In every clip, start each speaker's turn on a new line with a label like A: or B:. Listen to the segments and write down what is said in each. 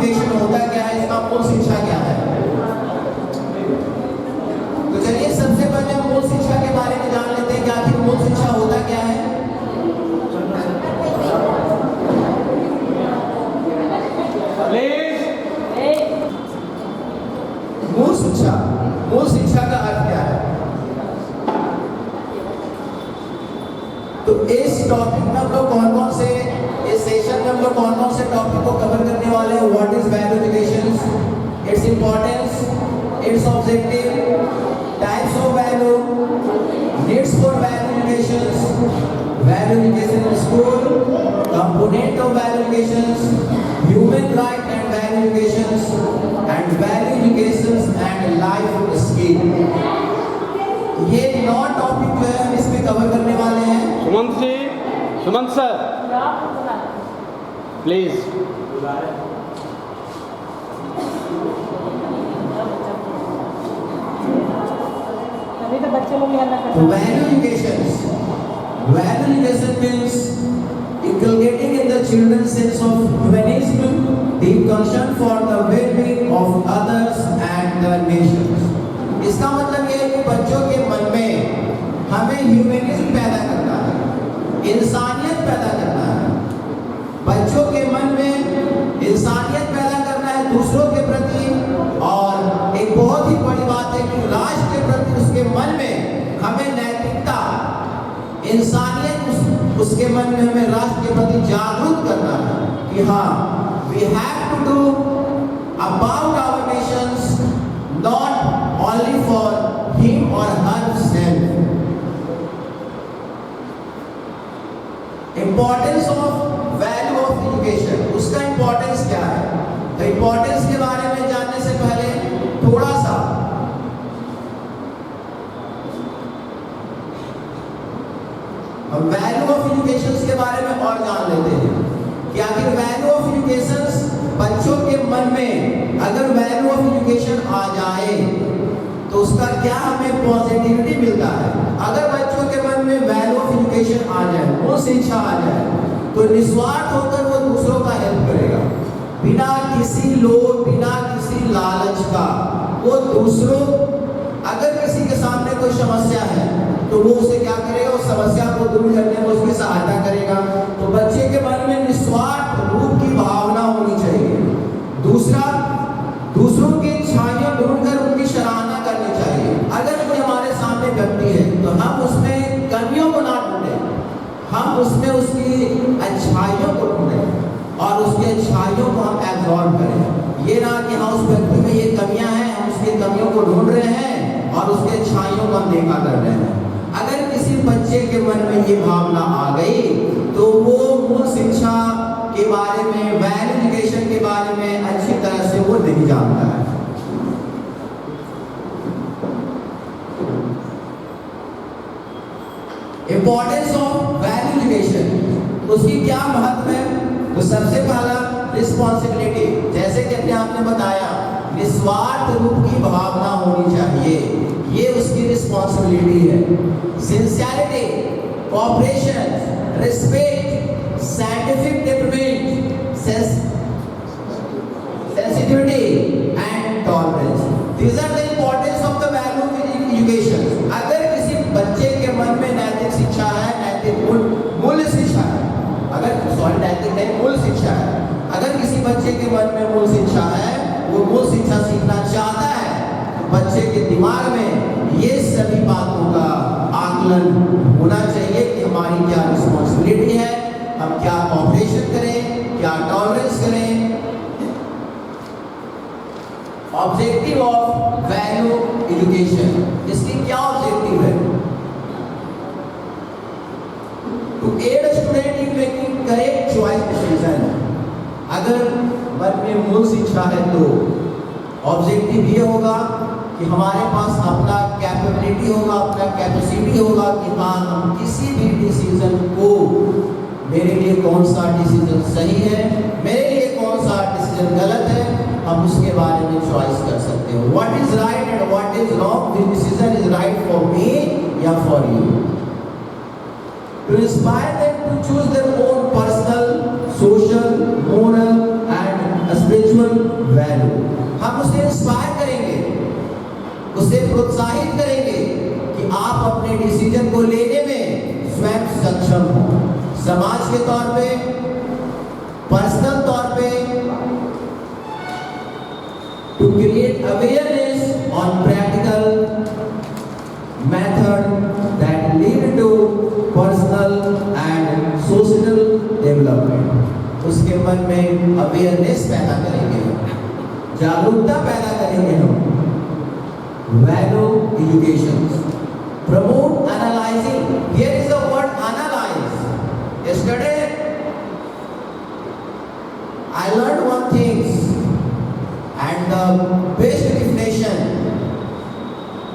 A: Education होता क्या है, इसका मूल शिक्षा क्या है? तो चलिए सबसे पहले हम मूल शिक्षा के बारे में जान लेते हैं कि आखिर मूल शिक्षा होता क्या है। मूल शिक्षा का अर्थ क्या है? तो इस टॉपिक में हम लोग कौन-कौन से, इस सेशन में हम लोग कौन-कौन से टॉपिक को कवर करने वाले हैं? What is value education, its importance, it's objective, types of value, needs for value education in school, component of value education, human right and value education and value education and life skill. ये 9 topic जो है हम इसमें cover करने वाले हैं।
B: Sumant sir please.
C: अभी तो बच्चे लोग यहाँ
A: तो value education means inculcating in the children's sense of humanism, deep concern for the well-being of others and the nations. इसका मतलब ये है कि बच्चों के मन में हमें ह्यूमनिज्म पैदा करना है, इंसानियत पैदा करना है। बच्चों के मन में इंसानियत पैदा करना है दूसरों के प्रति, और एक बहुत ही बड़ी बात है कि राष्ट्र के प्रति उसके मन में हमें नैतिकता, इंसानियत उसके मन में हमें राष्ट्र के प्रति जागरूक करना है कि हाँ, we have to do about our nations, not only for him or herself. Importance of value of education, उसका इंपॉर्टेंस क्या है? तो इंपॉर्टेंस के बारे में जानने से पहले थोड़ा सा हम वैल्यू ऑफ एजुकेशन के बारे में और जान लेते हैं कि आखिर वैल्यू ऑफ एजुकेशन बच्चों के मन में अगर वैल्यू ऑफ एजुकेशन आ जाए तो उसका क्या हमें पॉजिटिविटी मिलता है। अगर बच्चों के मन में वैल्यू ऑफ एजुकेशन आ जाए, वो शिक्षा आ जाए, तो निस्वार्थ होकर वो दूसरों का हेल्प करेगा, बिना किसी लोभ, बिना किसी लालच का। वो दूसरों, अगर किसी के सामने कोई समस्या है तो वो उसे क्या करेगा, उस समस्या को दूर करने में उसकी सहायता करेगा। तो बच्चे के मन में निस्वार्थ रूप की भावना होनी चाहिए। दूसरा, दूसरों की इच्छाएं ढूंढकर उनकी सराहना करनी चाहिए। अगर कोई हमारे सामने व्यक्ति है तो हम उसमें कमियों को ना ढूंढें, हम उसमें उसकी अच्छाइयों को ढूंढें और उसकी अच्छाइयों को हम एब्जॉर्ब करें। ये ना कि हाँ, उस व्यक्ति में ये कमियां हैं, हम उसकी कमियों को ढूंढ रहे हैं और उसके अच्छाइयों को हम देखा कर रहे हैं। अगर किसी बच्चे के मन में ये भावना आ गई तो वो मूल शिक्षा के बारे में, वैल्यू एजुकेशन के बारे में अच्छी तरह से वो नहीं जानता है। इंपॉर्टेंस ऑफ वैल्यू एजुकेशन, उसकी क्या महत्व है? तो सबसे पहला रिस्पॉन्सिबिलिटी, जैसे कि अपने आपने बताया, निस्वार्थ रूप की भावना होनी चाहिए, ये उसकी रिस्पॉन्सिबिलिटी है। Sincerity, cooperation, respect, scientific development, sensitivity and tolerance, these are the importance of the value education. अगर किसी बच्चे के मन में नैतिक शिक्षा है, नैतिक मूल्य शिक्षा है, अगर नैतिक नहीं, मूल शिक्षा है, अगर किसी बच्चे के मन में मूल शिक्षा है, वो मूल शिक्षा सीखना चाहता है, बच्चे के दिमाग में ये सभी बातों का आकलन होना चाहिए कि हमारी क्या रिस्पॉन्सिबिलिटी है, हम क्या कोऑपरेशन करें, क्या टॉलरेंस करें। ऑब्जेक्टिव ऑफ वैल्यू एजुकेशन, इसकी क्या ऑब्जेक्टिव है? To aid student in making correct choice decision. अगर मन में मूल शिक्षा है तो ऑब्जेक्टिव ये होगा कि हमारे पास अपना कैपेबिलिटी होगा, अपना कैपेसिटी होगा कि हाँ, हम किसी भी डिसीजन को, मेरे लिए कौन सा डिसीजन सही है, मेरे लिए कौन सा डिसीजन गलत है, हम उसके बारे में चॉइस कर सकते हैं। What is right and what is wrong, this decision is right for me या for you. To inspire them to choose their own personal, social, moral and spiritual value. हम उसे इंस्पायर करेंगे, उसे प्रोत्साहित करेंगे कि आप अपने डिसीजन को लेने में स्वयं सक्षम हो। समाज के तौर पे, पर्सनल तौर पे, to create awareness on practical method that lead to personal and social development. उसके मन में अवेयरनेस पैदा करेंगे, जागरूकता पैदा करेंगे हम। Value education, promote analysing, here is the word analyse. Yesterday I learned one things, and the best definition,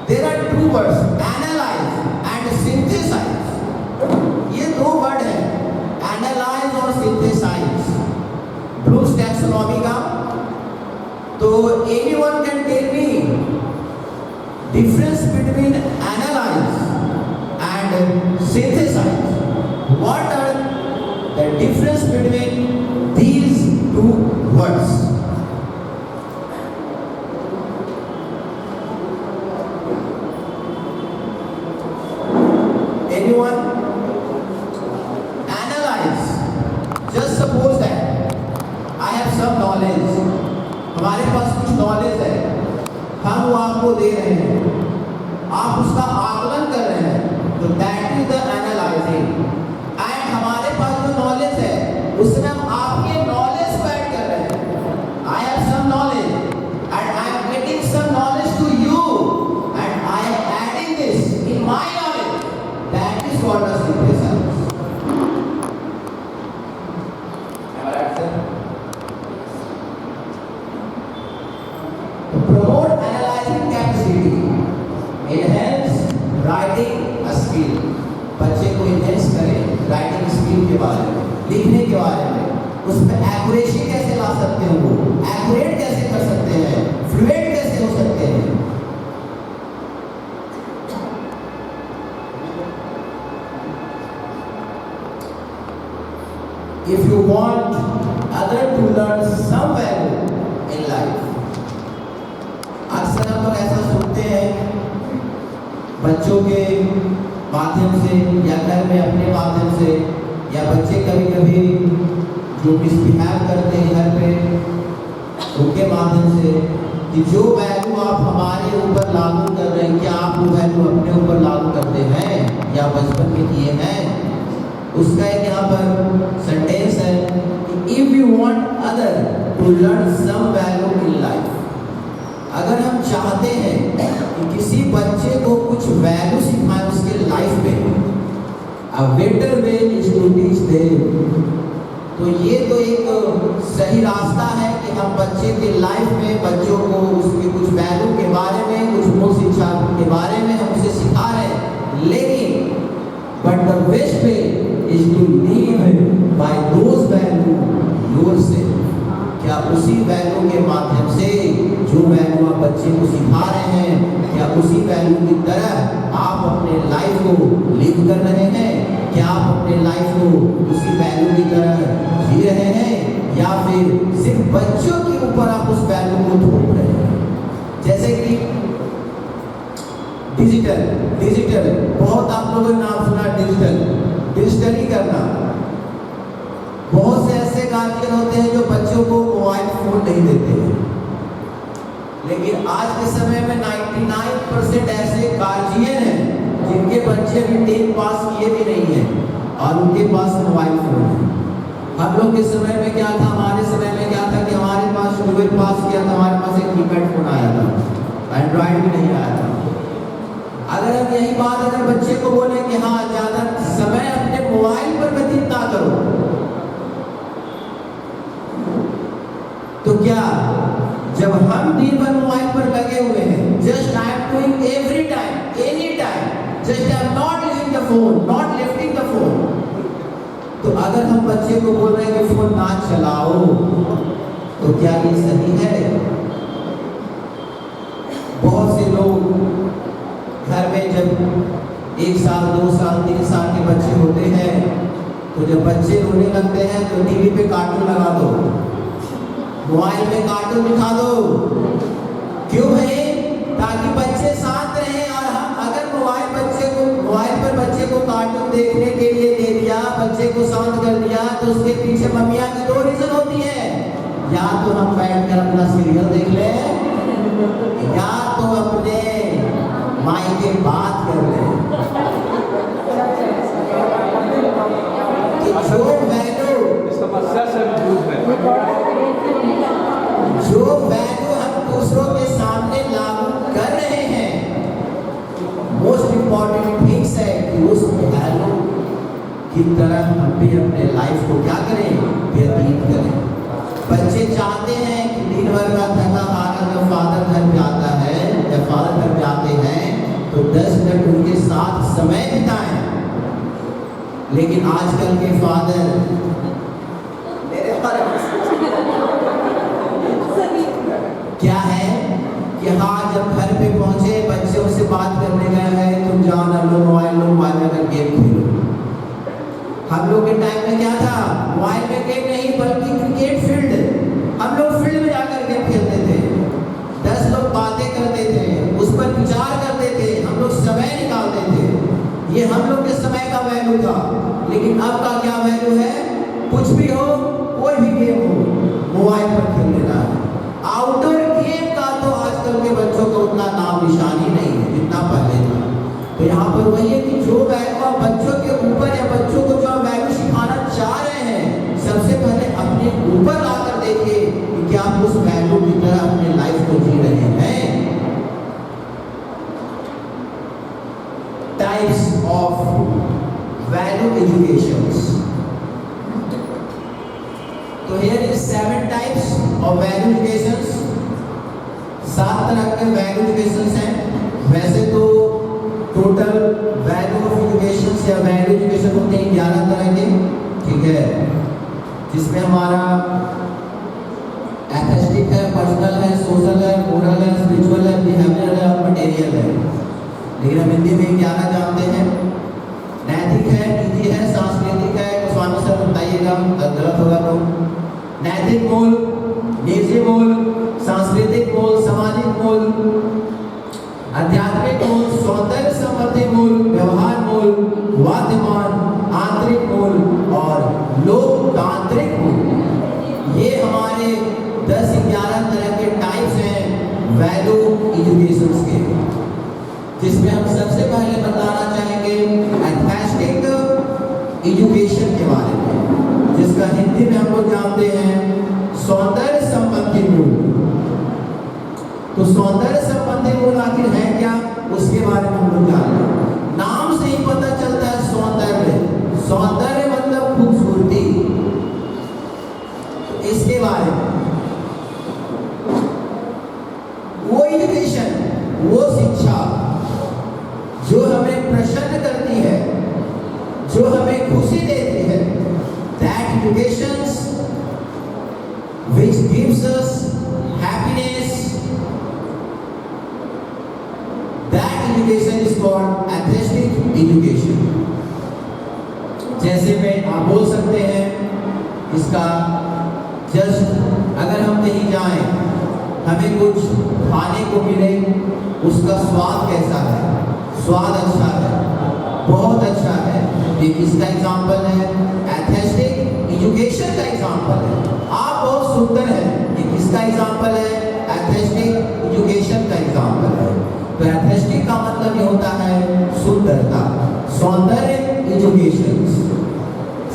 A: there are two words, analyze and synthesize। ये दो वर्ड है, एनालाइज और सिंथेसाइज, ब्लूम्स टैक्सोनॉमी का। तो anyone can tell me difference between analyze and synthesize? What are the difference between these two words? Anyone? Analyze. Just suppose that I have some knowledge. हमारे पास कुछ knowledge है, हम वो आपको दे रहे हैं, आप उसका आकलन कर रहे हैं, तो that is the analysing. And हमारे पास जो नॉलेज है उसमें हम आपके नॉलेज को ऐड कर रहे हैं। I have some knowledge and I am getting some knowledge to you and I am adding this in my knowledge, that is what the synthesis. Promote analyzing capacity, enhance writing skill। बच्चे को enhance करें writing skill के बारे में, लिखने के बारे में, उसमें एक्यूरेसी कैसे ला सकते हैं, वो एक्यूरेट कैसे कर सकते हैं, फ्लुएंट कैसे हो सकते हैं। If you want other to learn some value in life, अक्सर हम लोग ऐसा सुनते हैं बच्चों के माध्यम से या घर में अपने माध्यम से, या बच्चे कभी कभी जो मिसबिहेव करते हैं घर पे उनके माध्यम से, कि जो वैल्यू आप हमारे ऊपर लागू कर रहे हैं, क्या आप वो वैल्यू अपने ऊपर लागू करते हैं या बचपन में किए हैं। उसका एक यहाँ पर सेंटेंस है कि if you want other to learn some value in life, अगर हम चाहते हैं कि किसी बच्चे को कुछ वैल्यू सिखाएं उसके लाइफ में, a better way is to teach them. तो ये तो एक सही रास्ता है कि हम बच्चे के लाइफ में बच्चों को उसके कुछ वैल्यू के बारे में, कुछ मूल शिक्षा के बारे में हम उसे सिखा रहे हैं, लेकिन but the best way is to live by those value yourself. क्या उसी वैल्यू के माध्यम से जो वैल्यू आप बच्चे को सिखा रहे हैं, क्या उसी वैल्यू की तरह आप अपने लाइफ को लिव कर रहे हैं? क्या आप अपने लाइफ को उसी वैल्यू की तरह जी रहे हैं, या फिर सिर्फ बच्चों के ऊपर आप उस वैल्यू को थोप रहे हैं? जैसे कि डिजिटल बहुत आप लोगों ने नाम सुना, डिजिटली करना। बहुत से ऐसे गार्जियन होते हैं जो बच्चों को मोबाइल फोन नहीं देते हैं, लेकिन आज के समय में 99% ऐसे गार्जियन हैं जिनके बच्चे भी 10 पास किए भी नहीं हैं और उनके पास मोबाइल फोन है। हम लोग के समय में क्या था, हमारे समय में क्या था कि हमारे पास 12 पास किया था, हमारे पास एक कीपैड फोन आया था, एंड्रॉइड भी नहीं आया था। अगर हम यही बात अगर बच्चे को बोले कि हाँ ज़्यादा समय अपने मोबाइल पर व्यतीत ना करो, तो क्या जब हम दिन भर मोबाइल पर लगे हुए हैं, just I am doing every time any time, just I am not using the phone, not lifting the phone, तो अगर हम बच्चे को बोल रहे हैं कि फोन ना चलाओ, तो क्या ये सही है? बहुत से लोग घर में जब 1 साल 2 साल 3 साल के बच्चे होते हैं, तो जब बच्चे रोने लगते हैं तो टीवी पे कार्टून लगा दो, मोबाइल में कार्टून दिखा दो। क्यों भाई? ताकि बच्चे शांत रहें। और हम अगर मोबाइल पर बच्चे को कार्टून देखने के लिए दे दिया, बच्चे को शांत कर दिया, तो उसके पीछे मम्मियाँ की दो रीजन होती है। या तो हम बैठकर अपना सीरियल देख लें, या तो अपने माई के बात कर लें। तो जो वैल्यू
B: इस समस्या से हम दूर हैं।
A: हम दूसरों के सामने लागू कर रहे हैं, मोस्ट इंपॉर्टेंट थिंग्स है कि उस वैल्यू की तरह हम भी अपने लाइफ को क्या करें, व्यतीत करें। बच्चे चाहते हैं कि दिन भर का थका हारा जब फादर घर पे आता है या फादर घर पे आते हैं तो 10 मिनट उनके साथ समय बिताएं। लेकिन आजकल के फादर क्या है कि हाँ, जब घर पे पहुंचे बच्चों से बात करने गए हैं, तुम जाओ ना, लो मोबाइल में गेम खेलो। हम लोग के टाइम में क्या था? मोबाइल में गेम नहीं बल्कि क्रिकेट फील्ड, हम लोग फील्ड में जाकर गेम खेलते थे। 10 लोग बातें करते थे, उस पर विचार करते थे, हम लोग समय निकालते थे। ये हम लोग के समय का वैल्यू था। लेकिन अब का क्या वैल्यू है? कुछ भी हो, कोई भी गेम हो, मोबाइल पर खेल लेना है। आउटडोर गेम का तो आजकल के बच्चों को उतना नाम निशान ही नहीं है जितना पहले था। तो यहाँ पर वही है कि जो वैल्यू आप बच्चों के ऊपर या बच्चों को जो आप वैल्यू सिखाना चाह रहे हैं, सबसे पहले अपने ऊपर लाकर देखिए कि क्या आप उस वैल्यू की तरह अपने लाइफ को जी रहे हैं। Types of value educations. तो here is 7 types of value educations. 7 तरह के वैल्यू एजुकेशंस हैं। वैसे तो टोटल वैल्यू ऑफ एजुकेशंस या वैल्यू एजुकेशन होते हैं 11 तरह के, ठीक है, जिसमें हमारा एथिस्टिक है, पर्सनल है, सोशल है, मोरल है, स्पिरिचुअल है, बिहेवियरल है और मटेरियल है। लेकिन हम हिंदी में 11 जानते हैं। नैतिक है, निजी है, सांस्कृतिक है। तो स्वामी सर बताइएगा गलत होगा तो। नैतिक मूल, निजी मूल, सांस्कृतिक मूल, सामाजिक मूल, आध्यात्मिक मूल, सौंदर्य संबंधी मूल, व्यवहार मूल, वाद्यमान, आंतरिक मूल और लोकतांत्रिक मूल। ये हमारे 10-11 तरह के टाइप्स हैं वैल्यू एजुकेशंस के, जिसमें हम सबसे पहले बताना चाहेंगे एथेस्टिक एजुकेशन के बारे में, जिसका हिंदी में हम लोग जानते हैं सौंदर्य संबंधी मूल। तो सौंदर्य संबंधी मूल आखिर है क्या, उसके बारे में हम लोग जान रहे हैं। नाम से ही पता चलता है सौंदर्य, सौंदर्य मतलब खूबसूरती। तो इसके बारे में वो एजुकेशन, वो शिक्षा जो हमें प्रसन्न करती है, जो हमें खुशी देती है, that educations which gives us happiness, that education is called atheistic education। जैसे में आप बोल सकते हैं इसका जस्ट, अगर हम कहीं जाएं, हमें कुछ खाने को मिले, उसका स्वाद कैसा है? स्वाद अच्छा है, बहुत अच्छा है। ये किसका एग्जाम्पल है? एथेस्टिक एजुकेशन का एग्जाम्पल है। आप बहुत सुंदर हैं, ये किसका एग्जाम्पल है? एथेस्टिक एजुकेशन का एग्जाम्पल है। तो एथेस्टिक का मतलब ये होता है सुंदरता, सौंदर्य एजुकेशन।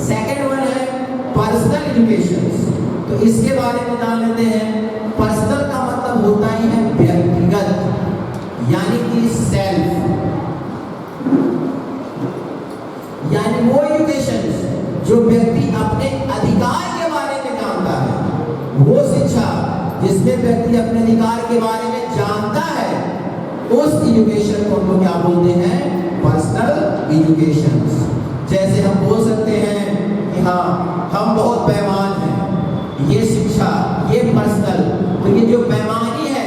A: सेकेंड वन है पर्सनल एजुकेशन। तो इसके बारे में जान लेते हैं। पर्सनल का मतलब होता ही है व्यक्तिगत, यानी कि सेल्फ, यानी वो एजुकेशन जो व्यक्ति अपने अधिकार के बारे में जानता है, वो शिक्षा जिसमें व्यक्ति अपने अधिकार के बारे में जानता है, उस एजुकेशन को हम लोग क्या बोलते हैं? Personal education. जैसे हम बोल सकते हैं कि हाँ, हम बहुत बेईमान हैं, ये शिक्षा, ये पर्सनल। तो ये जो बेईमानी है,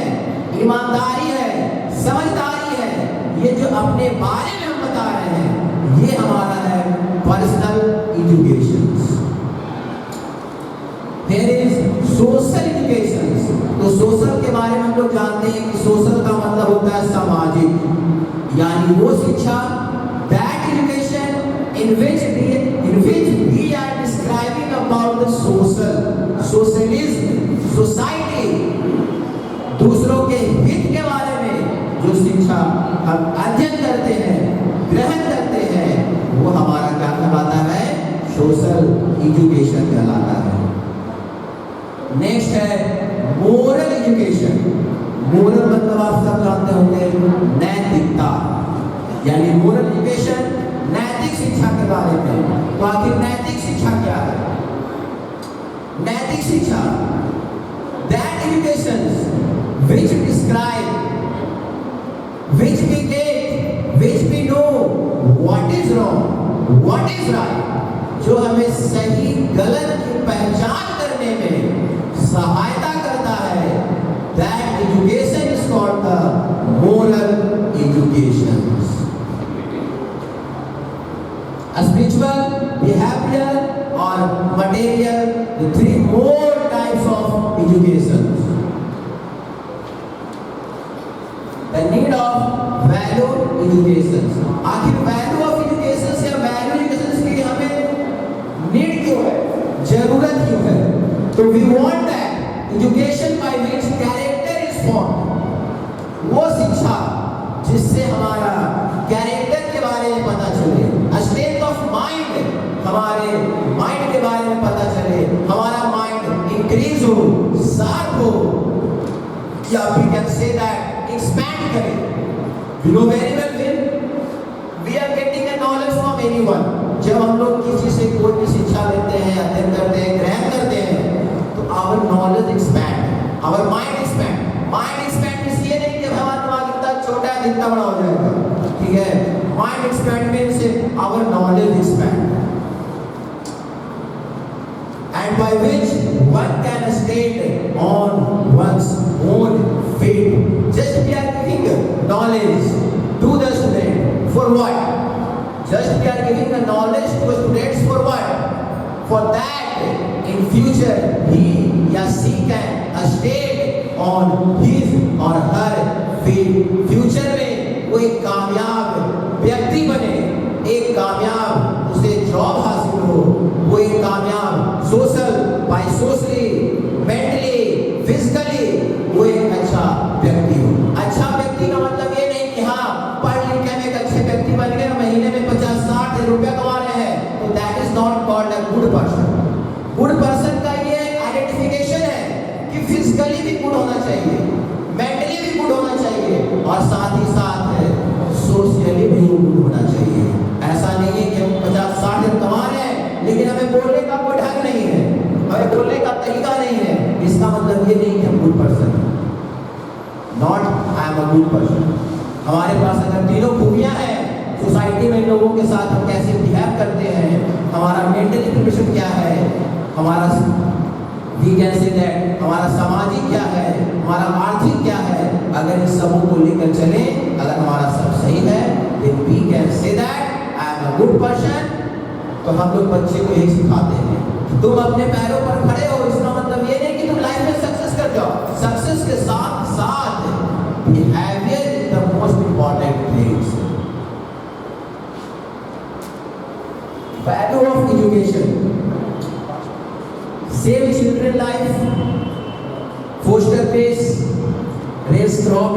A: ईमानदारी है, समझदारी है, ये जो अपने बारे में हम बता रहे हैं, ये हमारा है personal education. There is social educations, तो सोशल के बारे में हम लोग जानते हैं कि सोशल का मतलब होता है सामाजिक, यानी वो शिक्षा, that education in which we are describing about the socialism, society, दूसरों के हित के बारे में जो शिक्षा हम अध्ययन करते हैं, ग्रहण करते हैं, वो हमारा क्या कहलाता है? सोशल एजुकेशन कहलाता है। नेक्स्ट है मोरल एजुकेशन। मोरल मतलब आप सब जानते होंगे नैतिकता, यानी मोरल एजुकेशन नैतिक शिक्षा के बारे में। तो आखिर नैतिक शिक्षा क्या है? नैतिक शिक्षा that education which describe, which we get, which we know what is wrong, what is right, जो हमें सही गलत की पहचान करने में सहायता करता है, that education is called the moral education. Spiritual, behavioral or material, the three more types of education. The need of value education. आखिर value of education या value education की हमें need क्यों है, जरूरत क्यों है? तो we want that education by which character is formed. वो शिक्षा जिससे हमारा कैरेक्टर के बारे में पता चले, स्टेट ऑफ माइंड, हमारे माइंड के बारे में पता चले, हमारा माइंड इंक्रीज हो, शार्प हो, या we can say that expand करे। You know very well when we are getting a knowledge from anyone, जब हम लोग किसी से कोई भी शिक्षा लेते हैं, अध्ययन करते हैं, ग्रहण करते हैं, तो our knowledge expand, our mind expand। Mind expand इसलिए नहीं कि हमारा दिमाग इतना छोटा है इतना बड़ा हो जाएगा, ठीक है? माइंड एक्सपैंडमेंट से our knowledge expand, and by which one can state on one's own feet. Just we are giving knowledge to the student for what? Just we are giving the knowledge to the students for what? For that in future he or she can state on his or her feet. Future में वो एक कामयाब व्यक्ति बने, एक कामयाब उसे job हासिल हो, वो एक कामयाब सोशली, मेंटली, फिजिकली वो एक अच्छा व्यक्ति हो। अच्छा व्यक्ति का मतलब ये नहीं कि हाँ पढ़ लिख के हम एक अच्छे व्यक्ति बन गए, महीने में 50-60 रुपया कमा रहे हैं, तो that is not called a good person. Good person का ये आइडेंटिफिकेशन है कि फिजिकली भी गुड होना चाहिए, मेंटली भी गुड होना चाहिए, और साथ ही साथ सोशली भी गुड होना चाहिए। ऐसा नहीं है कि हम 50-60 कमा रहे हैं लेकिन हमें बोलने का कोई ढंग नहीं है, हमें बोलने का तरीका नहीं है, इसका मतलब ये नहीं कि हम गुड पर्सन हैं। Not I am a good person. हमारे पास अगर तीनों खूबियां हैं, सोसाइटी में लोगों के साथ हम कैसे बिहेव करते हैं, हमारा मेंटल प्रिपरेशन क्या है, हमारा वी कैन से दैट हमारा सामाजिक क्या है, हमारा आर्थिक क्या है, अगर इन सबों को लेकर चलें, अगर हमारा सब सही है, then we can say that I am a good person। तो हम लोग बच्चे को यही सिखाते हैं, तुम अपने पैरों पर खड़े हो, इसका मतलब ये नहीं कि तुम लाइफ में सक्सेस कर जाओ, सक्सेस के साथ साथ behaviour is the most important things. Value of education, save children life, foster peace, race crop,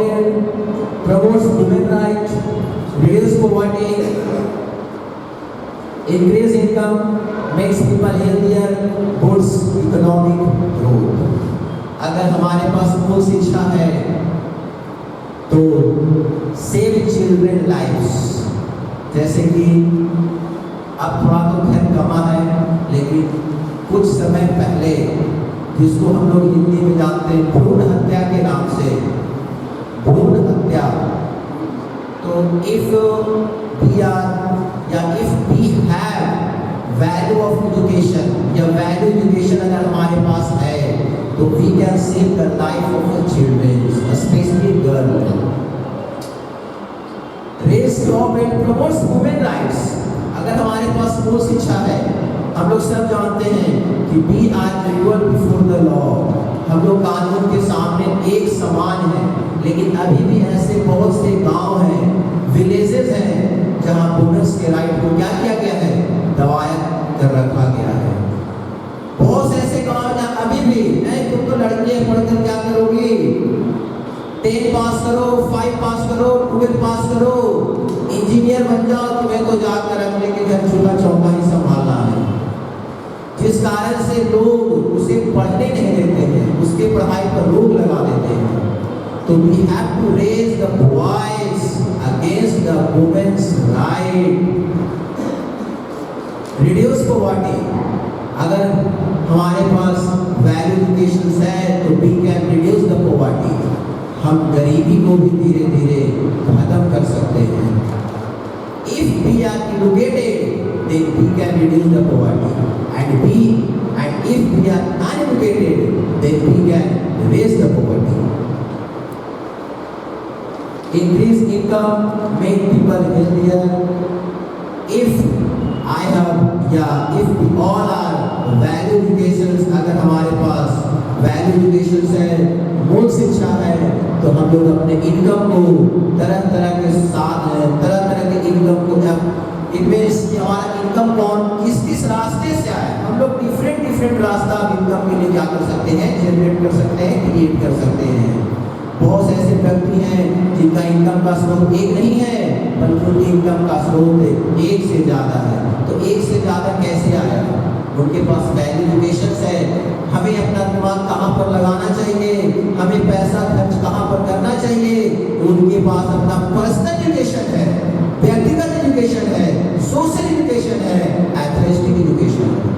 A: promotes women right, reduce poverty, increase income, makes people healthier, boosts economic growth। अगर हमारे पास मूल शिक्षा है तो सेव चिल्ड्रन लाइव्स, जैसे कि अब थोड़ा तो खैर कमा है, लेकिन कुछ समय पहले जिसको हम लोग हिंदी में जानते हैं भ्रूण हत्या के नाम से, भ्रूण हत्या, तो if we have value of education या value education अगर हमारे पास है तो we can save the life of the children, especially girl। Raise crop and promotes women rights। अगर हमारे पास मूल शिक्षा है, हम लोग सब जानते हैं कि we are equal before the law, हम लोग कानून के सामने एक समान हैं, लेकिन अभी भी ऐसे बहुत से गांव हैं, विलेजेस हैं, जहां वुमेन्स के राइट को क्या किया गया है, दबाया कर रखा गया है। बहुत से ऐसे गांव हैं जहां अभी भी नहीं, तुम तो लड़की है, पढ़कर क्या करोगी, 10 पास करो, 5 पास करो, 12 पास करो, इंजीनियर बन जाओ, तुम्हें तो जाकर अगले के घर चूल्हा चौका ही संभालना है। जिस कारण से लोग उसे पढ़ने नहीं देते हैं, उसके पढ़ाई पर रोक लगा देते हैं। तो we have to raise the voice against the women's right, reduce poverty। अगर हमारे पास वैल्यू एजुकेशन है तो we can reduce the poverty, हम गरीबी को भी धीरे धीरे खत्म कर सकते हैं। If we are educated, then we can reduce the poverty, and if we are uneducated, then we can raise the poverty। Increase income, make people healthier। If we all are value educations, अगर हमारे पास value education है, मूल शिक्षा है, तो हम लोग अपने इनकम को तरह तरह के इनकम को इन्वेस्ट, हमारा इनकम कौन किस रास्ते से आए, हम लोग डिफरेंट रास्ता इनकम के लिए क्या कर सकते हैं, जनरेट कर सकते हैं, क्रिएट कर सकते हैं। बहुत से ऐसे व्यक्ति हैं जिनका इनकम का स्रोत एक नहीं है, बल्कि उनकी इनकम का स्रोत एक से ज़्यादा है। तो एक से ज़्यादा कैसे आया, उनके पास वैल्यू एजुकेशन है। हमें अपना दिमाग कहाँ पर लगाना चाहिए, हमें पैसा खर्च कहाँ पर करना चाहिए, उनके पास अपना पर्सनल एजुकेशन है, व्यक्तिगत एजुकेशन है, सोशल एजुकेशन है, एथलेटिक एजुकेशन है।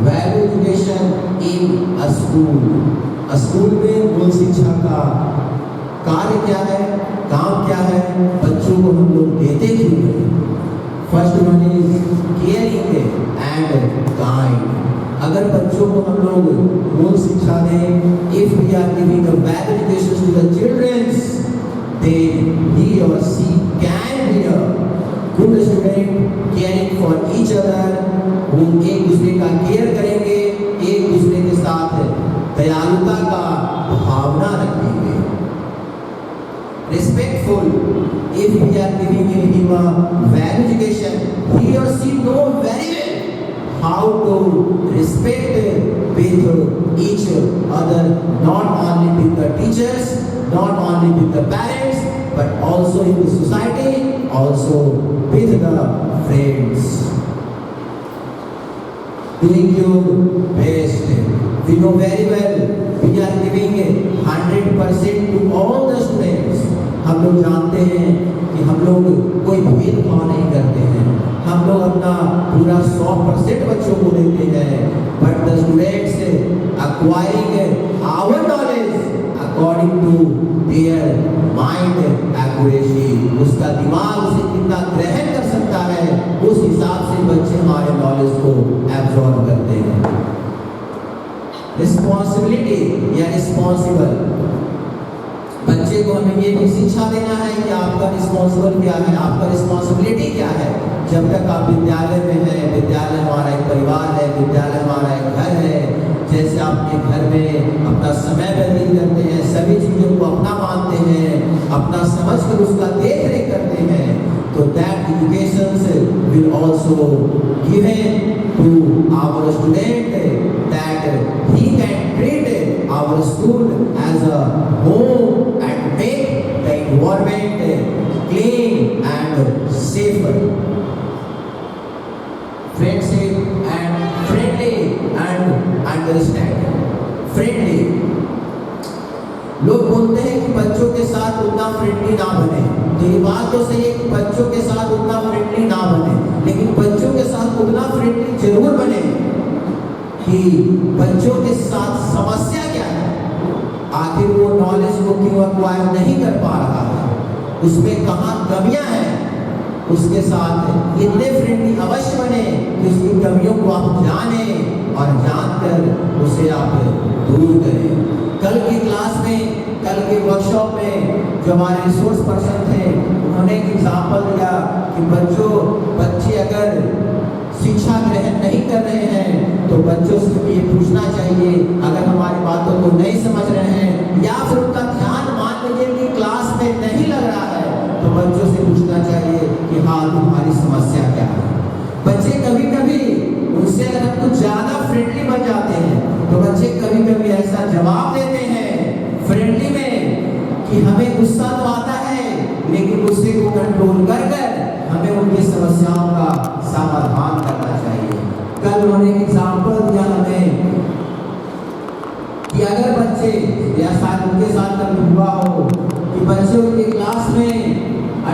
A: Value education in a school में मूल शिक्षा का कार्य क्या है, काम क्या है, बच्चों को हम लोग देते क्यों हैं। First one is caring and kind. अगर बच्चों को हम लोग मूल शिक्षा दें, if we are giving a value education to the childrens, then he or she can be a good student, caring for each other। वो एक दूसरे का केयर करेंगे, एक दूसरे के साथ दयालुता का भावना रखेंगे। Respectful, if we are giving him a value education, he or she know very well how to respect with each other, not only with the teachers, not only with the parents, but also in the society, also with the friends। Doing your best, we know very well we are giving 100% to all the students। हम लोग जानते हैं कि हम लोग कोई भेदभाव नहीं करते हैं, हम लोग अपना पूरा 100% बच्चों को देते हैं। But the students acquiring our knowledge according to their mind accuracy, उसका दिमाग उसे कितना ग्रहण कर सकता है, उस हिसाब से बच्चे हमारे नॉलेज को एब्जॉर्ब करते हैं। रिस्पॉन्सिबिलिटी या रिस्पॉन्सिबल, बच्चे को हमें ये भी शिक्षा देना है कि आपका रिस्पॉन्सिबल क्या है, आपका रिस्पॉन्सिबिलिटी क्या है। जब तक आप विद्यालय में हैं, विद्यालय हमारा एक परिवार है, विद्यालय हमारा एक घर है। जैसे आपके घर में अपना समय व्यतीत करते हैं, सभी चीज़ों को अपना मानते हैं, अपना समझ कर उसका देख रेख करते हैं, तो that education will also given to our student, that he can treat our school as a home and make the environment clean and safer. Friendship and friendly and understanding. Friendly, लोग बोलते हैं कि बच्चों के साथ उतना फ्रेंडली ना बने, तो ये बात तो सही है कि बच्चों के साथ उतना फ्रेंडली ना बने, लेकिन बच्चों के साथ उतना फ्रेंडली जरूर बने कि बच्चों के साथ समस्या क्या है, आखिर वो नॉलेज को क्यों एक्वायर नहीं कर पा रहा है, उसमें कहाँ कमियां हैं, उसके साथ इतने फ्रेंडली अवश्य बने कि उसकी कमियों को आप जाने और जानकर उसे आप दूर करें। कल की क्लास में, कल के वर्कशॉप में जो हमारे रिसोर्स पर्सन थे उन्होंने एक एग्जाम्पल दिया कि बच्चे अगर शिक्षा ग्रहण नहीं कर रहे हैं तो बच्चों से ये पूछना चाहिए, अगर हमारी बातों को नहीं समझ रहे हैं या फिर उनका ध्यान मान लीजिए कि क्लास में नहीं लग रहा है तो बच्चों से पूछना चाहिए कि हाँ तुम्हारी समस्या क्या है। बच्चे कभी कभी उनसे अगर हम कुछ ज्यादा फ्रेंडली बन जाते हैं तो बच्चे कभी कभी ऐसा जवाब देते हैं फ्रेंडली में कि हमें गुस्सा तो आता है लेकिन गुस्से को कंट्रोल कर हमें उनकी समस्याओं का समाधान करना चाहिए। कल उन्होंने एक एग्जाम्पल दिया हमें कि अगर बच्चे या शायद उनके साथ कभी हुआ हो कि बच्चे उनके क्लास में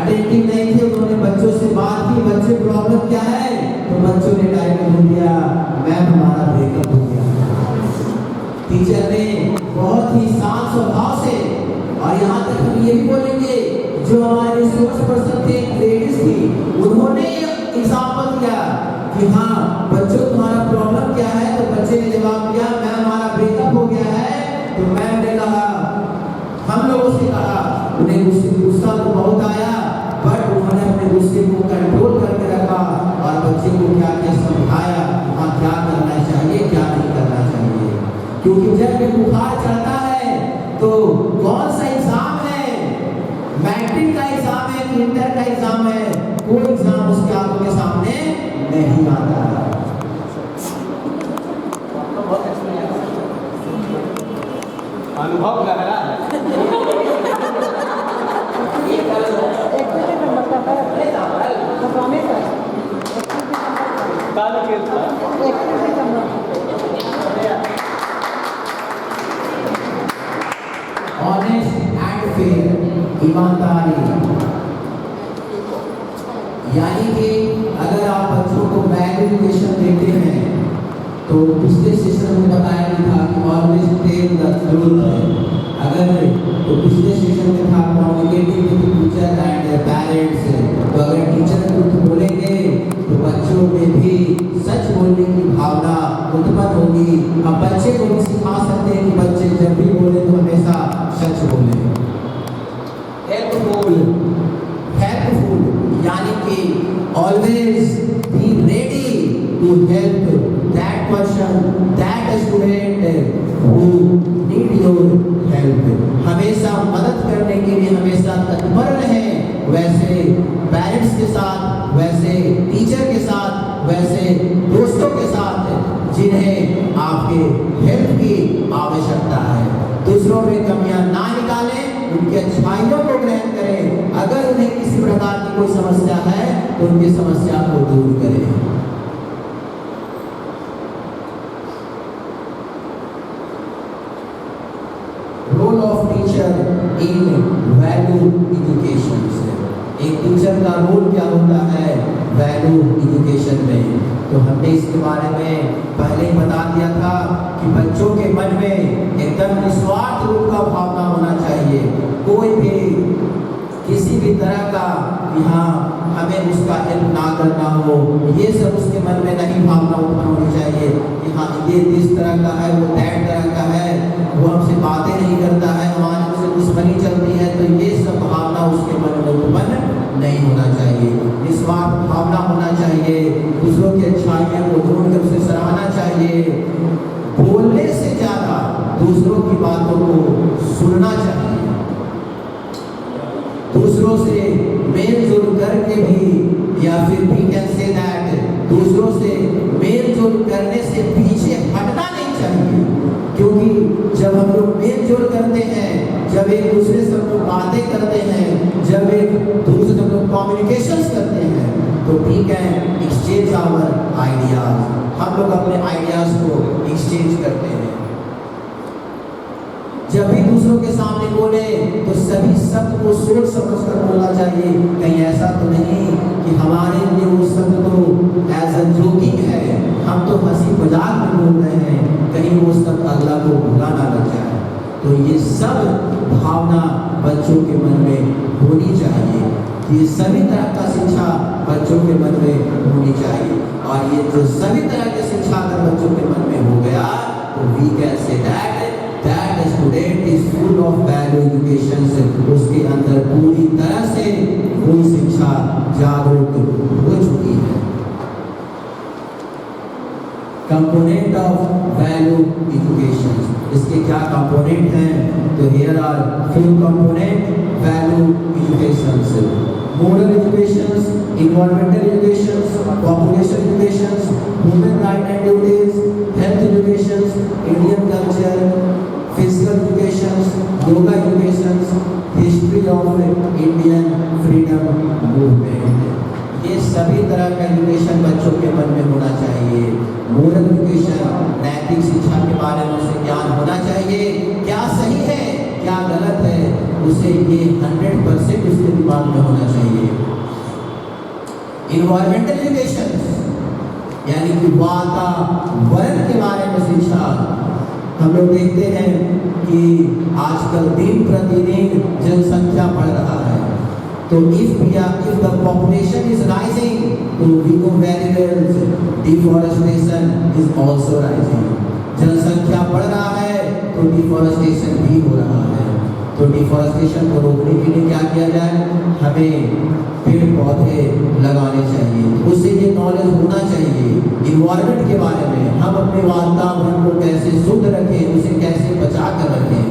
A: अटेंटिव नहीं थे, उन्होंने बच्चों से बात की, बच्चे प्रॉब्लम क्या है, तो बच्चों ने डायरेक्ट बोल दिया मैम हमारा ब्रेकअप हो गया। टीचर ने बहुत ही शांत स्वभाव से, और यहाँ तक हम ये भी बोलेंगे जो हमारे रिसोर्स पर्सन थे लेडीज थी, उन्होंने एग्जाम्पल दिया कि हाँ बच्चों तुम्हारा प्रॉब्लम क्या है, तो बच्चे ने जवाब दिया मैम हमारा ब्रेकअप हो गया है। तो मैम ने कहा, हम लोगों से कहा, उन्हें गुस्सा तो बहुत आया बट उन्होंने अपने गुस्से को कंट्रोल करके रखा और बच्चे को क्या क्या समझाया हाँ क्या करना चाहिए क्या नहीं करना चाहिए। क्योंकि जब भी बुखार चढ़ता है तो कौन सा एग्जाम है, मैट्रिक का एग्जाम है कि इंटर का एग्जाम है, कोई एग्जाम उसके आंखों के सामने नहीं आता है।
B: अनुभव गहरा है।
A: ऑनेस्ट एंड फेयर, ईमानदारी, यानी कि अगर आप बच्चों को वैल्यू एजुकेशन देते हैं तो पिछले सेशन में बताया गया था कि ऑलवेज टेल द ट्रूथ है। अगर तो पिछले सेशन में था communicating with teacher and parents, तो अगर टीचर ट्रूथ बोलेंगे तो बच्चों में भी सच बोलने की भावना उत्पन्न होगी। अब बच्चे को भी सिखा सकते हैं कि बच्चे जब भी बोले तो हमेशा सच बोले। हेल्पफुल यानी कि always be ready to help that person that student who need your help, हमेशा मदद करने के लिए हमेशा तत्पर रहें, वैसे पेरेंट्स के साथ, वैसे टीचर के साथ, वैसे दोस्तों के साथ जिन्हें आपके हेल्प की आवश्यकता है। दूसरों में कमियां ना निकालें, उनकी अच्छाइयों को ग्रहण करें। अगर उन्हें किसी प्रकार की कोई समस्या है तो उनकी समस्या को दूर करें। Role of teacher in value education, एक टीचर का रोल क्या होता है वैल्यू एजुकेशन में, तो हमने इसके बारे में पहले ही बता दिया था कि बच्चों के मन में एकदम निस्वार्थ रूप का भावना होना चाहिए। कोई भी किसी भी तरह का यहाँ हमें उसका हेल्प ना करना हो, ये सब उसके मन में नहीं भावना उत्पन्न होनी चाहिए कि हाँ ये इस तरह का है, वो दैट तरह का है, वो हमसे बातें नहीं करता है, हमारे उससे दुश्मनी चलती है, तो ये सब भावना उसके मन में उत्पन्न नहीं होना चाहिए। निस्वार्थ भावना होना चाहिए, दूसरों की अच्छाइयों को ढूंढकर उसे सराहना चाहिए, बोलने से ज्यादा दूसरों की बातों को सुनना चाहिए, दूसरों से मेल जोल करके भी, या फिर भी कैन से दैट दूसरों से मेल जोल करने से पीछे हटना नहीं चाहिए। क्योंकि जब हम लोग मेल जोल करते हैं, जब एक दूसरे से हम लोग बातें करते हैं, जब एक दूसरे से हम लोग कम्युनिकेशन करते हैं, तो we can exchange our ideas, हम लोग अपने आइडियाज को एक्सचेंज करते हैं। जब भी दूसरों के सामने बोले तो सभी शब्द को सोच समझ कर बोलना चाहिए, कहीं ऐसा तो नहीं कि हमारे लिए वो शब्द तो एज अ जोकिंग है, हम तो हंसी मजाक में बोल रहे हैं, कहीं वो शब्द अगला को बुरा ना लग जाए। तो ये सब भावना बच्चों के मन में होनी चाहिए, ये सभी तरह का शिक्षा बच्चों के मन में होनी चाहिए। और ये जो सभी तरह की शिक्षा अगर बच्चों के मन में हो गया तो we can say that student is full of value education, उसके अंदर पूरी तरह से वो शिक्षा जागरूक हो चुकी है। कंपोनेंट ऑफ वैल्यू एजुकेशन, इसके क्या कंपोनेंट हैं? तो here are few component value education: moral education, environmental education, population education, human right and duties, health education, Indian culture, physical education, yoga education, history of Indian freedom movement. ये सभी तरह का education बच्चों के मन में होना चाहिए। मोरल एजुकेशन, नैतिक शिक्षा के बारे में उसे ज्ञान होना चाहिए, क्या सही है क्या गलत है, उसे ये 100% उसके दिमाग में होना चाहिए। इन्वायरमेंटल एजुकेशन यानी कि वातावरण के बारे में शिक्षा। हम लोग देखते हैं कि आजकल दिन प्रतिदिन जनसंख्या बढ़ रहा है, तो if the population is rising, तो we know very well deforestation is also rising. जनसंख्या बढ़ रहा है तो डिफॉरेस्टेशन भी हो रहा है। तो डिफॉरेस्टेशन को रोकने के लिए क्या किया जाए? हमें पेड़ पौधे लगाने चाहिए, उससे ये नॉलेज होना चाहिए इन्वायरमेंट के बारे में। हम अपने वातावरण को कैसे शुद्ध रखें, उसे कैसे बचा कर रखें।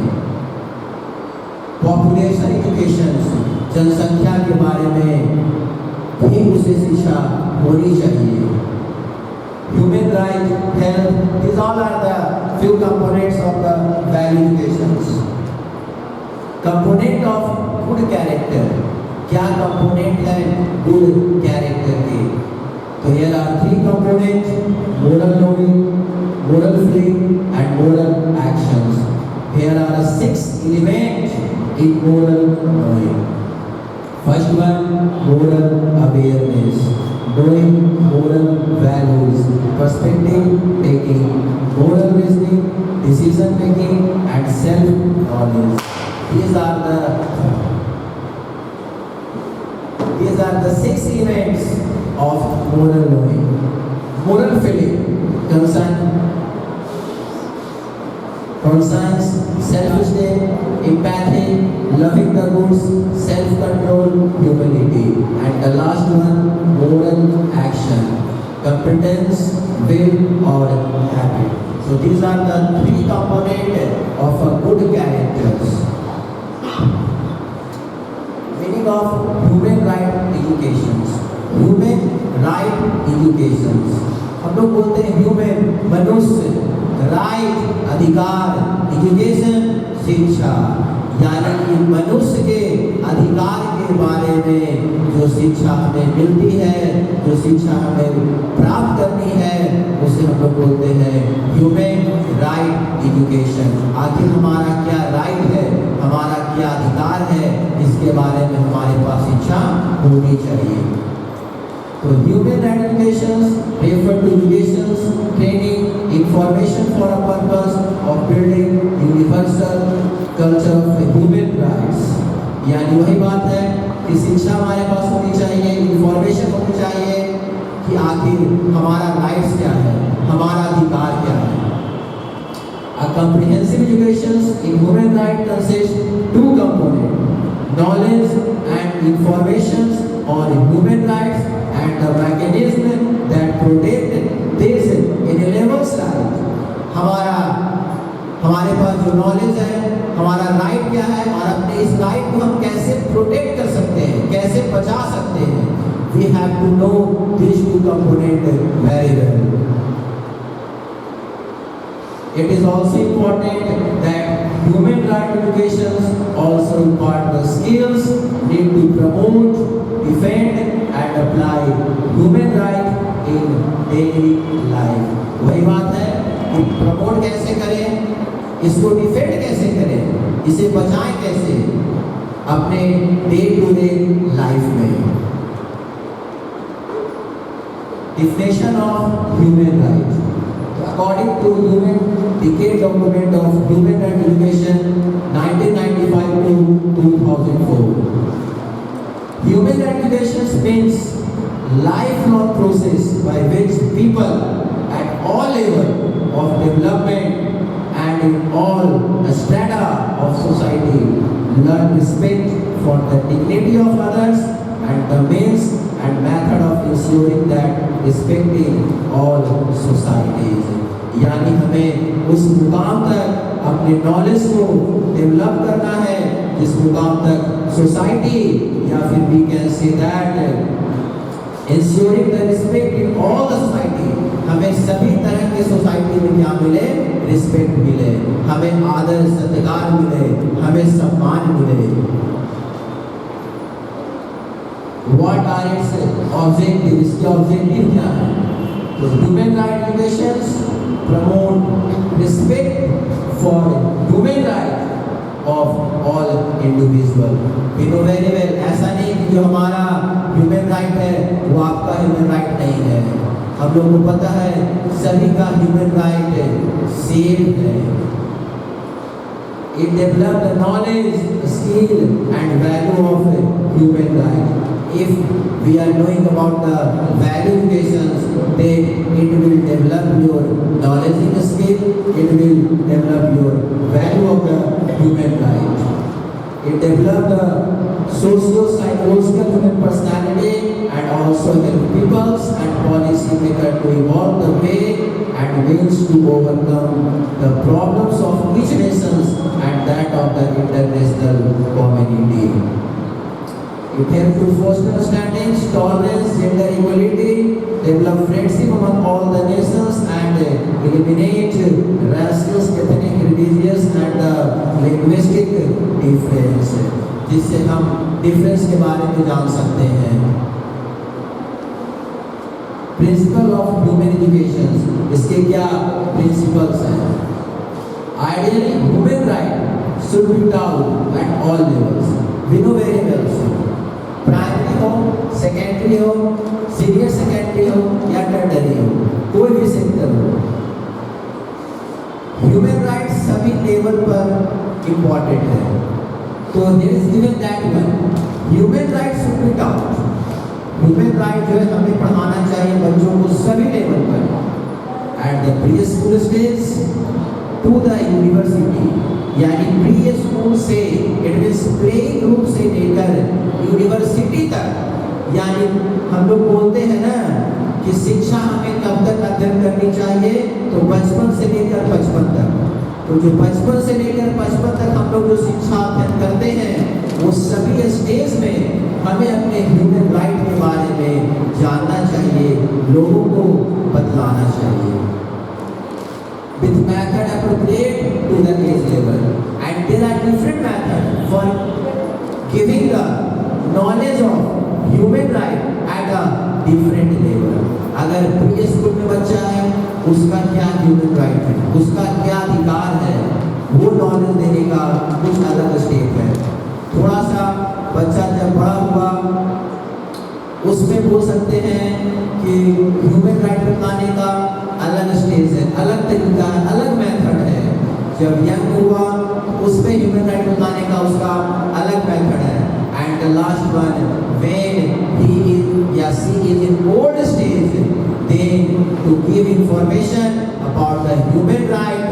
A: पॉपुलेशन एजुकेशन, जनसंख्या के बारे में भी उसे शिक्षा होनी चाहिए। Human right, health, these all are the few components of the value education. Component of good character, क्या कंपोनेंट है गुड कैरेक्टर के? तो here are 3 components: moral knowing, moral feeling and moral actions. Here are 6 elements in moral knowing. First one, moral awareness, knowing moral values, perspective taking, moral reasoning, decision making and self knowledge. These are the 6 elements of moral knowing. Moral feeling concerns self-esteem, empathy, loving the goods, self-control, humility, and the last one, moral action, competence, will or habit. So these are the 3 components of a good character. Meaning of human right education. Human right education, हम लोग बोलते हैं human मनुष्य, right अधिकार, education शिक्षा, यानी कि मनुष्य के अधिकार के बारे में जो शिक्षा हमें मिलती है, जो शिक्षा हमें प्राप्त करनी है, उसे हम लोग बोलते हैं ह्यूमन राइट एजुकेशन। आखिर हमारा क्या राइट है, हमारा क्या अधिकार है, इसके बारे में हमारे पास शिक्षा होनी चाहिए। तो human right education refer to education, training, information for a purpose of building universal culture of human rights. यानी वही बात है कि शिक्षा हमारे पास होनी चाहिए, इंफॉर्मेशन होनी चाहिए कि आखिर हमारा राइट्स क्या है, हमारा अधिकार क्या है। A comprehensive education in human rights consists 2 components: knowledge and information on human rights and the mechanism that protect this inalienable right. हमारे पास जो नॉलेज है, हमारा राइट क्या है और अपने इस राइट को हम कैसे प्रोटेक्ट कर सकते हैं, कैसे बचा सकते हैं। We have to know these 2 components very well. It is also important that human rights education also impart the skills need to promote, defend and apply human rights in daily life. वही बात है कि promote कैसे करें, इसको defend कैसे करें, इसे बचाएं कैसे अपने डे टू डे लाइफ में। Definition of human rights. According to Human Decade Document of Human Rights Education 1995 to 2004, human rights education means lifelong process by which people at all levels of development and in all strata of society learn respect for the dignity of others and the means and method of ensuring that respect in all societies. यानी हमें उस मुकाम तक अपने knowledge को develop करना है जिस मुकाम तक सोसाइटी या फिर we can say that ensuring the respect in all the society, हमें सभी तरह के सोसाइटी में क्या मिले, रिस्पेक्ट मिले, हमें आदर सत्कार मिले, हमें सम्मान मिले। What are its objectives? इसके ऑब्जेक्टिव क्या है? तो human right educations promote respect for human right of all individual. We know very well, ऐसा नहीं कि जो हमारा ह्यूमन राइट है वो आपका ह्यूमन राइट नहीं है। हम लोगों को पता है सभी का ह्यूमन राइट सेम है। It develop the knowledge, skill and value of human right. If we are knowing about the value educations, then it will develop your knowledge and skill, it will develop your value of the human right. It develop the socio-psychological human personality and also help peoples and policy maker to evolve the way and means to overcome the problems of each nations and that of the international community. It helps to foster understanding, tolerance, gender equality, develop friendship among all the nations and eliminate racial, ethnic, religious and linguistic difference. जिससे हम difference के बारे में जान सकते हैं। Principle of human education, इसके क्या प्रिंसिपल्स हैं? Ideally human right should be taught at all levels. We know very well, primary हो, सेकेंडरी हो, सीनियर सेकेंडरी हो या टर्नरी हो, कोई भी सेक्टर हो, ह्यूमन राइट सभी लेवल पर इम्पोर्टेंट है। तो there is given that one, human right should be taught. Human right जो है हमें पढ़ाना चाहिए बच्चों को सभी लेवल पर, at the preschool stage to the university, यानी प्री स्कूल से इट मींस प्ले ग्रुप से लेकर यूनिवर्सिटी तक। यानी हम लोग बोलते हैं ना कि शिक्षा हमें कब तक अध्ययन करनी चाहिए, तो बचपन से लेकर 55 तक। तो जो बचपन से लेकर 55 तक हम लोग जो शिक्षा अध्ययन करते हैं वो सभी स्टेज में हमें अपने ह्यूमन राइट के बारे में जानना चाहिए, लोगों को बतलाना चाहिए। With method appropriate to the age level, and there are different methods for giving the knowledge of human right at a different level. अगर प्री स्कूल में बच्चा है उसका क्या ह्यूमन राइट है, उसका क्या अधिकार है, वो नॉलेज देने का कुछ अलग स्टेप है। थोड़ा सा बच्चा जब बड़ा हुआ उसमें बोल सकते हैं कि ह्यूमन राइट बताने का अलग स्टेज है, अलग तरीका है, अलग मेथड है। जब यंग हुआ उस पे ह्यूमन राइट बताने का उसका अलग मेथड है। And the last one, when he is या she is in old stage, then to give information about the human right,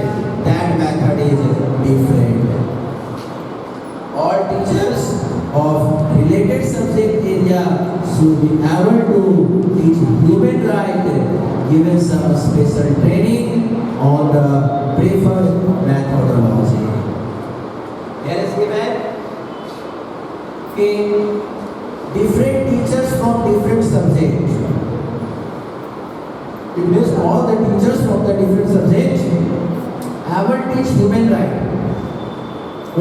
A: that method is different. All teachers of related subject area should be able to teach human right, given some special training on the preferred methodology. Here is given कि different teachers from different subjects. It means all the teachers from the different subjects able to teach human right.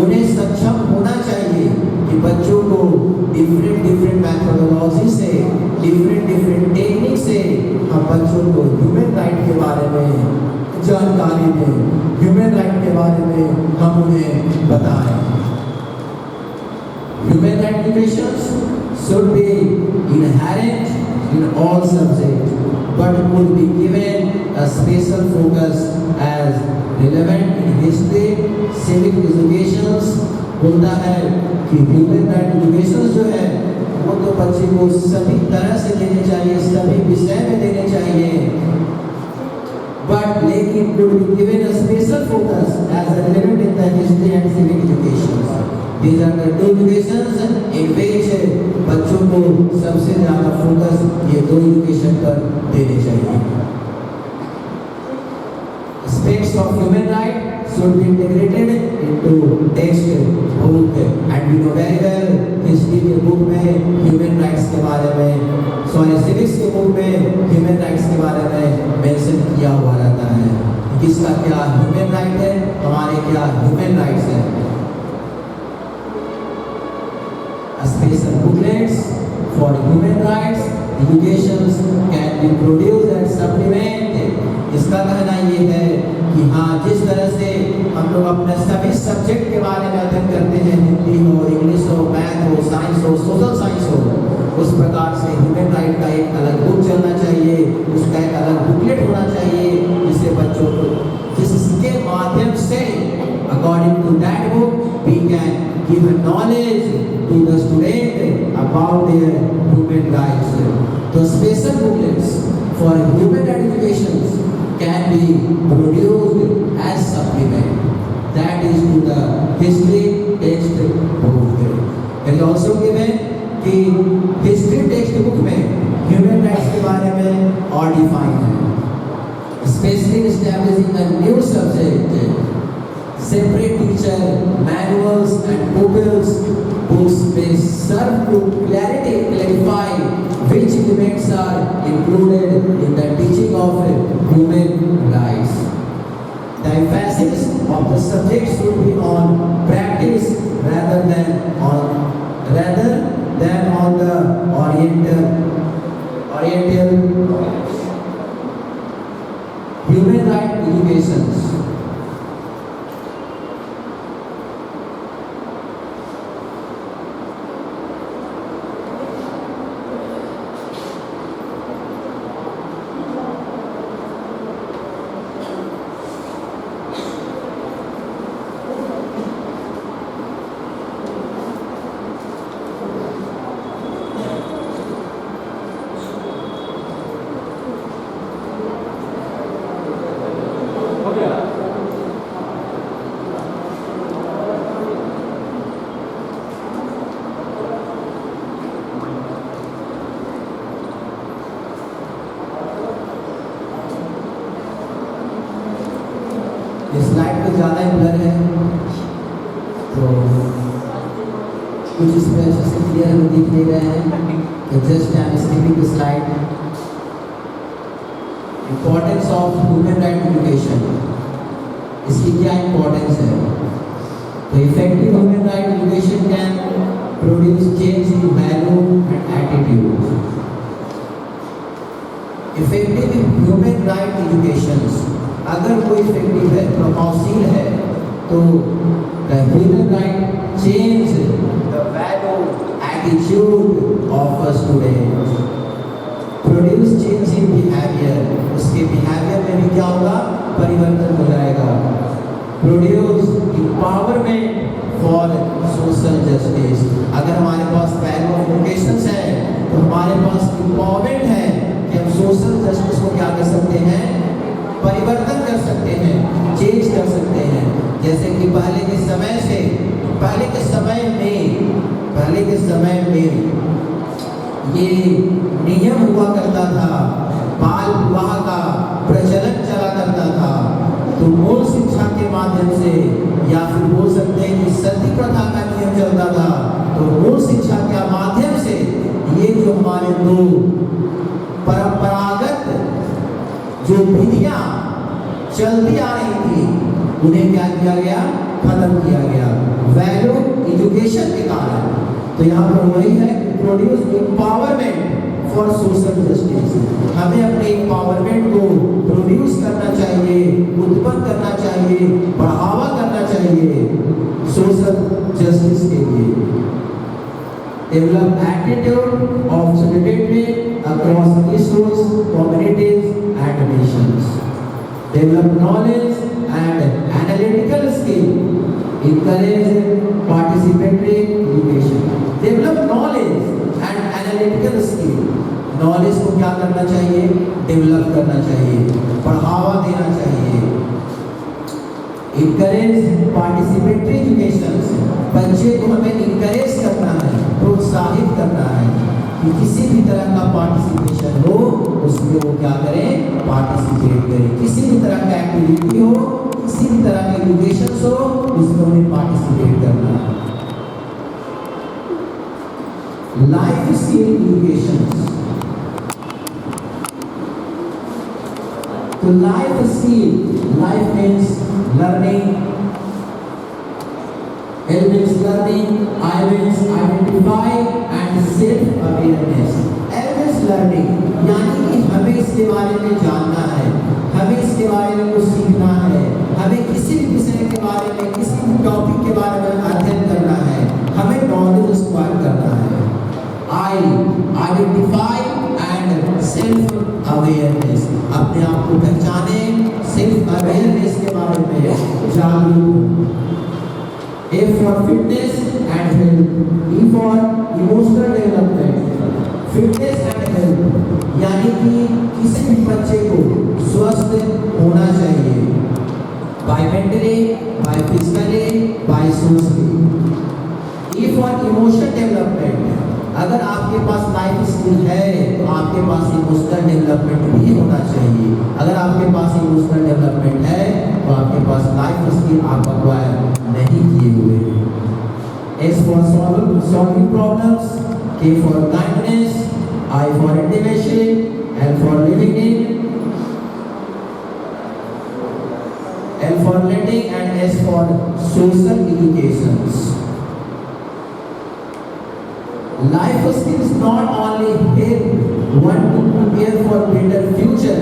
A: उन्हें सक्षम होना चाहिए कि बच्चों को different methodology से, different technique से हम बच्चों को ह्यूमन राइट के बारे में जानकारी दें, ह्यूमन राइट के बारे में हम उन्हें बताएं। Human right education should be inherent in all subjects, but could be given a special focus as relevant in history, civic educations। बोलता है कि ह्यूमन राइट एजुकेशन जो है वो तो बच्चे को सभी तरह से देने चाहिए, सभी विषय में देने चाहिए, बट लेकिन could be given a special focus as relevant in the history and civic education। These are the two educations in which बच्चों बच्चों को सबसे ज़्यादा फोकस ये दो एजुकेशन पर देने चाहिए। Aspects of human right should be integrated into text book and we know very well history के बुक में human rights के बारे में civics के बुक में human rights के बारे में मेंशन किया हुआ रहता है। किसका क्या human right है, हमारे क्या human rights है। Special booklets for human rights educations can be produced and supplemented। इसका कहना ये है कि हाँ, जिस तरह से हम लोग अपने सभी सब्जेक्ट के बारे में अध्ययन करते हैं, हिंदी हो, इंग्लिश हो, मैथ हो, साइंस हो, सोशल साइंस हो, उस प्रकार से ह्यूमन राइट का एक अलग बुक चलना चाहिए, उसका एक अलग बुकलेट होना चाहिए, जिससे बच्चों को जिसके माध्यम से according to that book we can give knowledge to the student about their human rights. तो special booklets for human education can be produced as supplement, that is to the history text book। It is also given कि history text book में human rights के बारे में और define है, especially establishing a new subject, separate teacher manuals and pupils books may serve to clarify which elements are included in the teaching of human rights। The emphasis of the subject should be on practice rather than on the oriental human right educations।
B: हो गया।
A: इस slide पे ज़्यादा ही blur है, तो कुछ इसमें अच्छे से क्लियर हमें दिख नहीं रहे हैं, तो just I am skipping the slide. Importance of human right education, इसकी क्या इम्पोर्टेंस है? तो effective human right education can produce change in value and attitude. Effective human right education अगर कोई इफेक्टिव है, प्रभावशील है, तो the human right change the value attitude of a student, produce change in behaviour, उसके behaviour में भी क्या होगा, परिवर्तन हो जाएगा। Produce empowerment for social justice, अगर हमारे पास वैल्यू ऑफ एजुकेशन है तो हमारे पास एम्पावरमेंट है कि हम सोशल जस्टिस को क्या कर सकते हैं, परिवर्तन कर सकते हैं, चेंज कर सकते हैं। जैसे कि पहले के समय में ये नियम हुआ करता था, बाल विवाह का प्रचलन चला करता था, तो मूल शिक्षा के माध्यम से या फिर बोल सकते हैं कि सती प्रथा का नियम चलता था, तो मूल शिक्षा के माध्यम से ये जो हमारे दो परंपरागत जो विधियां चलती आ रही थी, उन्हें क्या किया गया, खत्म किया गया वैल्यू एजुकेशन के कारण। तो यहाँ पर वही है, produce empowerment for social justice, हमें अपने एम्पावरमेंट को प्रोड्यूस करना चाहिए, उत्पन्न करना चाहिए, बढ़ावा करना चाहिए सोशल जस्टिस के लिए। Develop attitude of solidarity across issues, communities and nations। Develop knowledge and analytical skill, encourage participatory education। Develop knowledge and analytical skill, knowledge को क्या करना चाहिए, डेवलप करना चाहिए, बढ़ावा देना चाहिए। encourage participatory education, बच्चे को हमें encourage करना है, प्रोत्साहित करना है कि किसी भी तरह का पार्टिसिपेशन हो उसमें वो क्या करें, पार्टिसिपेट करें। किसी भी तरह का एक्टिविटी हो, किसी भी तरह का एजुकेशन हो, उसमें उन्हें पार्टिसिपेट करना है। लाइफ स्किल एजुकेशन, तो life skill, life means learning, L means learning, I means identify and self awareness। L means learning, यानी कि हमें इसके बारे में जानना है, हमें इसके बारे में कुछ सीखना है, हमें किसी भी विषय के बारे में, किसी भी टॉपिक के बारे में अध्ययन करना है, हमें नॉलेज एक्वायर करना है। I identify and self awareness, अपने आप को पहचाने, सेल्फ अवेयरनेस के बारे में जागरूक। A for fitness and health, E for emotional development, fitness and health, यानी कि किसी भी बच्चे को स्वस्थ होना चाहिए, by mentally, by physically, by socially। E for emotional development, अगर आपके पास लाइफ स्किल है तो आपके पास इमोशनल डेवलपमेंट भी होना चाहिए। अगर आपके पास इमोशनल डेवलपमेंट है तो आपके पास लाइफ स्किल आप एक्वायर नहीं किए हुए हैं। S for solving problems, K for kindness, I for intimacy, L for living in, L for letting and S for social educations। Life skills not only help one to prepare for better future,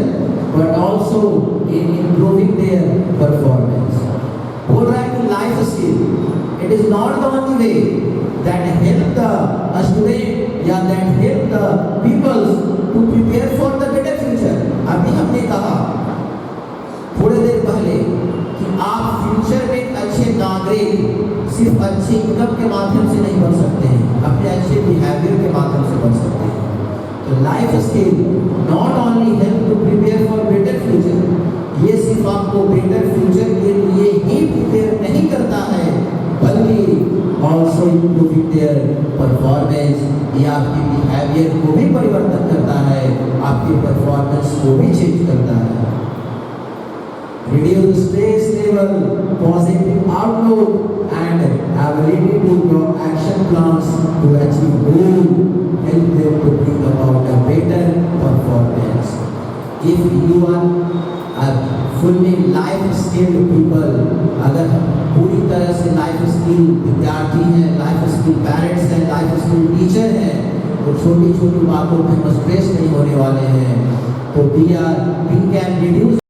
A: but also in improving their performance। बोल रहा है कि life skill, it is not the only way that help the student या that help the people to prepare for the better future। अभी हमने कहा थोड़ी देर पहले कि आप फ्यूचर में एक अच्छे नागरिक सिर्फ अच्छे इनकम के माध्यम से नहीं बन सकते हैं, अपने अच्छे बिहेवियर के माध्यम से बन सकते हैं। तो life skill not only help to prepare for better future, ये सिर्फ आपको बेटर फ्यूचर के लिए ही प्रिपेयर नहीं करता है, बल्कि ऑल्सो इम्प्रूविंग देयर परफॉर्मेंस, ये आपके बिहेवियर को भी परिवर्तन करता है, आपके परफॉर्मेंस को भी चेंज करता है। Reduce stress level, positive outlook and ability to draw action plans to achieve goal, help them to bring about a better performance। If you are a fully life skilled people, अगर पूरी तरह से life skill विद्यार्थी हैं, life skill parents हैं, life skill teacher हैं, तो छोटी छोटी बातों में स्ट्रेस नहीं होने वाले हैं, तो we can reduce